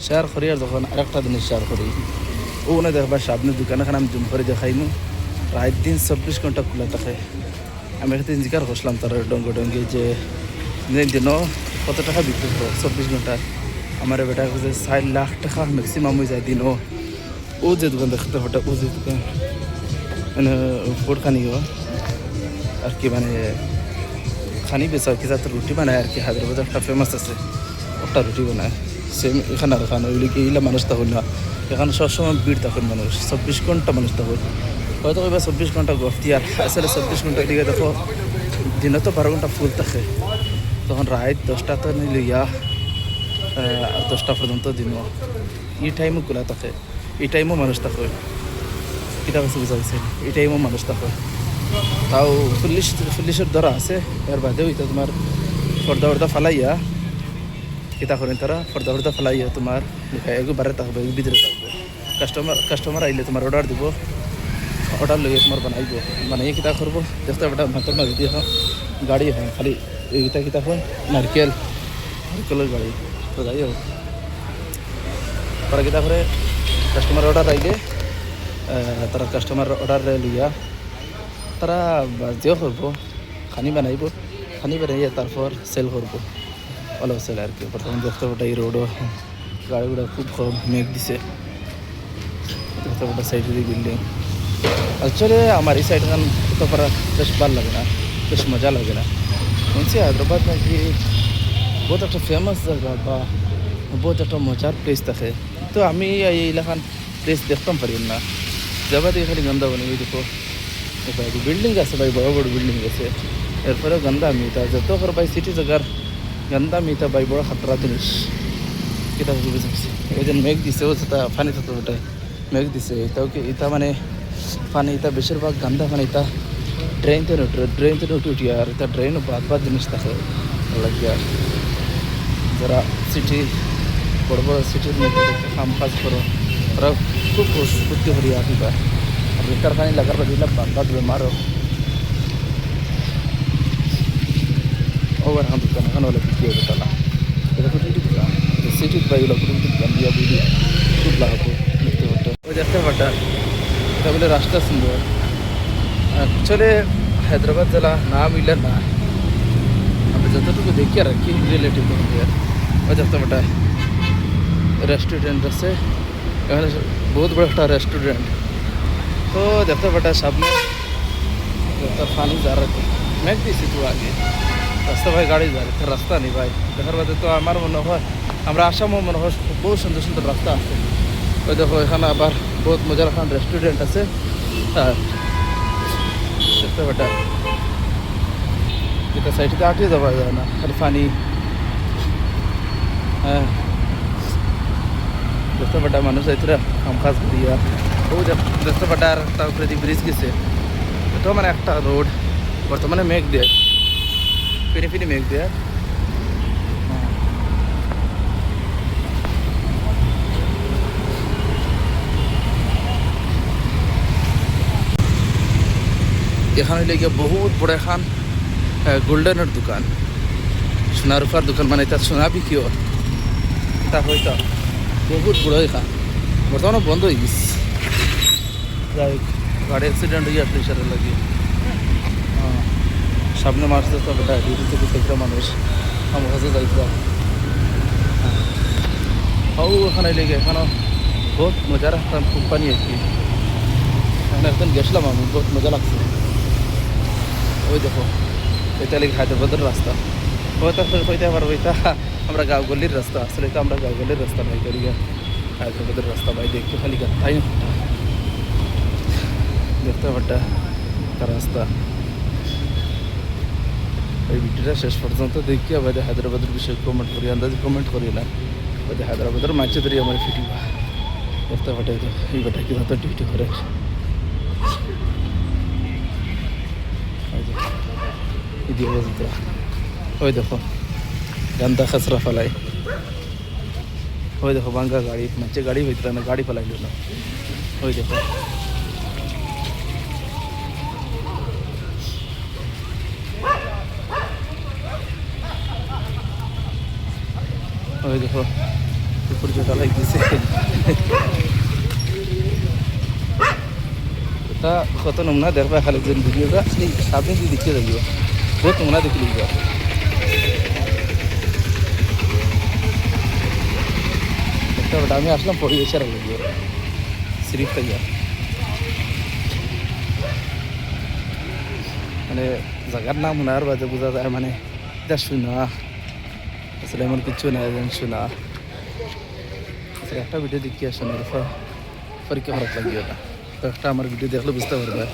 Share করি আর যখন আরেকটা জিনিস শেয়ার করি ওখানে দেখবা সামনের দোকান এখানে আমি জুম করে দেখাইমু রাত দিন 24 ঘন্টা খোলা থাকে। আমি একদিন জিজ্ঞার করছিলাম তার ডঙ্গি যে দিনও কত টাকা বিক্রি করো 24 ঘন্টা। আমার বেটা যে 4 লাখ টাকা ম্যাক্সিমাম হয়ে যায় দিনও। ও যে দোকান দেখতে হঠাৎ ও যে দোকান মানে কোটখানি আর কি মানে খানি বেচা কি যাতে রুটি বানায় আর কি হায়দ্রাবাদে একটা ফেমাস আছে ওটা রুটি বানায় সেম এখানে আর খানো ওইগুলি এইগুলা মানুষ তখন না এখানে সবসময় ভিড় তখন মানুষ 24 ঘন্টা মানুষ তখন হয়তো এবার 24 ঘন্টা গফতি আর আসলে 24 ঘন্টা এদিকে দেখো দিনে তো 12 ঘন্টা ফুল থাকে তখন রাত 10টা তো লইয়া আর 10টা পর্যন্ত দিন এই টাইমও খোলা থাকে এই টাইমও মানুষ থাকে কিতা কাছে বুঝা গেছে এই টাইমও মানুষ থাকে তাও পুলিশের ধরা আছে এর বাদেও এটা তোমার পর্দা ফালাইয়া কিতা করেন তারা পর্দা ফালাইয়া তোমার একবারে থাকবে ভিতরে থাকবে কাস্টমার আইলে তোমার অর্ডার দিব অর্ডার লইয়ে তোমার বানাইয়ে কিতা করবো দেখতে বেটা ভাতের মাঝে দিয়ে গাড়ি হয় খালি এইটা কিতা হয় নারকেলের গাড়ি তো যাই হোক তারা কিতা করে কাস্টমার অর্ডার আইলে তারা কাস্টমার অর্ডার লইয়া তারা যেও করবো খানি বানাইয়ে তারপর সেল করবো ভালো সেল আর কি প্রথম দেখতে পাটা এই রোডও গাড়িগুলো খুব কম মেঘ দিছে দেখতে পাটা সাইডের বিল্ডিং অ্যাকচুয়ালি আমার এই সাইড তো করা বেশ ভালো লাগে না বেশ মজা লাগে না শুনছি হায়দ্রাবাদ নাকি বহুত একটা ফেমাস জায়গা বা বহুত একটা মজার প্লেস থাকে তো আমি এই এলাকান প্লেস দেখতাম পারি না যাবা দিয়ে খালি গন্ধা বানিয়ে দেখো ভাই বিল্ডিং আছে ভাই বড় বড় বিল্ডিং আছে এরপরেও গন্ধা মিতা যত কর ভাই সিটি জায়গার গন্ধা মিতা ভাই বড় খাতরা জিনিস কিতা বুঝে ওই যে মেঘ দিছে ও সেটা ফানি থাকতো ওটাই মেঘ দিছে এটাও কি এটা মানে পানি এটা বেশিরভাগ গন্ধা পানি এটা ড্রেন থেকে উঠি আর এটা ড্রেন বাদ জিনিস থাকে লাগিয়া যারা সিটি বড় বড় সিটির মধ্যে কাম কাজ করো ওরা খুব বুদ্ধি করি আসিবা আর বেকার পানি লাগার পর দিলে বাদ বেমারও ওভার হাম দোকান এখন হলে বিক্রি হবে তালা এটা কুটি দোকান সিটির বাইগুলো কুটি দোকান দিয়া বুঝি খুব লাভ দেখতে পারতো ওই দেখতে পারটা এটা বলে রাস্তা সুন্দর অ্যাকচুয়ালি হায়দ্রাবাদ জেলা না মিলে না আমি যতটুকু দেখি আর কি রিলেটিভ ওই দেখতে পারটা রেস্টুরেন্ট আছে এখানে বহুত বড় একটা রেস্টুরেন্ট তো দেখতে পারটা সামনে পানি যা রাখি মেঘ দিয়েছি তো আগে রাস্তা ভাই গাড়ি যায় রাস্তা নেই ভাই দেখার বাদে তো আমার মনে হয় আমরা আসামও মনে হয় বহুত সুন্দর সুন্দর রাস্তা আছে ওই দেখো এখানে আবার বহুত মজার খান রেস্টুরেন্ট আছে হ্যাঁ দেখতে পাটা এটা সাইডে আটকে যাওয়া যায় না খালি পানি হ্যাঁ দেখতে পাটা মানুষ যাইতরা কাম কাজ করিয়া ও দেখতে পাটা আর তার উপরে ব্রিজ গেছে এটাও মানে একটা রোড বর্তমানে মেঘ দেয় ফিনি মেঘ দেয় এখানে লেগে বহুত বড় এখান গোল্ডেনের দোকান সোনা রূপার দোকান মানে তার সোনা বিক্রি তা হয়তো বহুত বড় এখান বর্তমানে বন্ধ হয়ে গেছে যাই গাড়ি অ্যাক্সিডেন্ট হয়ে প্রেশারে লাগে সামনে মাস তো বেটা ডিউটি থেকে একটা মানুষ আমার কাছে যাইতাম ওখানে লেগে এখানেও বহুত মজার একটা কোম্পানি আর কি এখানে একদিন গেছিলাম আমি বহুত মজা লাগছে ওই দেখো এটা লেগে হায়দ্রাবাদের রাস্তা হইতে পারবো এটা আমরা গাঁওগলির রাস্তা আসলে এটা আমরা গাঁওগলির রাস্তা ভাই করি হায়দ্রাবাদের রাস্তা ভাই দেখতে খালি তাই দেখতে পারটা তার রাস্তা এই ভিডিওটা শেষ পর্যন্ত দেখি আবার হায়দ্রাবাদের বিষয়ে কমেন্ট করি আন্দাজে কমেন্ট করি না ওই হায়দ্রাবাদের মাঝে ধরে আমার ভিডিও দেখতে পাঠাই তো এই বেটা কি হতো ডিউটি করে ওই দেখো গন্ধা খাসরা ফেলাই ওই দেখো ভাঙ্গা গাড়ি মাঝে গাড়ি হইতে না গাড়ি ফেলাই না ওই দেখো ওই দেখো সূর্যটা লাগতেছে। এটা কত নমুনা দেখবা খালি একজন ভিডিওটা এই সামনে দিয়ে দেখিয়ে যাইব, বহুত নমুনা দেখি লিখব। একটা ওটা আমি আসলাম পরিবেশের ভিডিও সিরিপ থেকে, মানে জায়গার নাম শোনার বাজে বোঝা যায় মানে এটা শোনা আসলে এমন কিছু না, যেন শোনা একটা ভিডিও দেখি আসলে পরীক্ষা খারাপ লাগবে। ওটা একটা আমার ভিডিও দেখলে বুঝতে পারবে।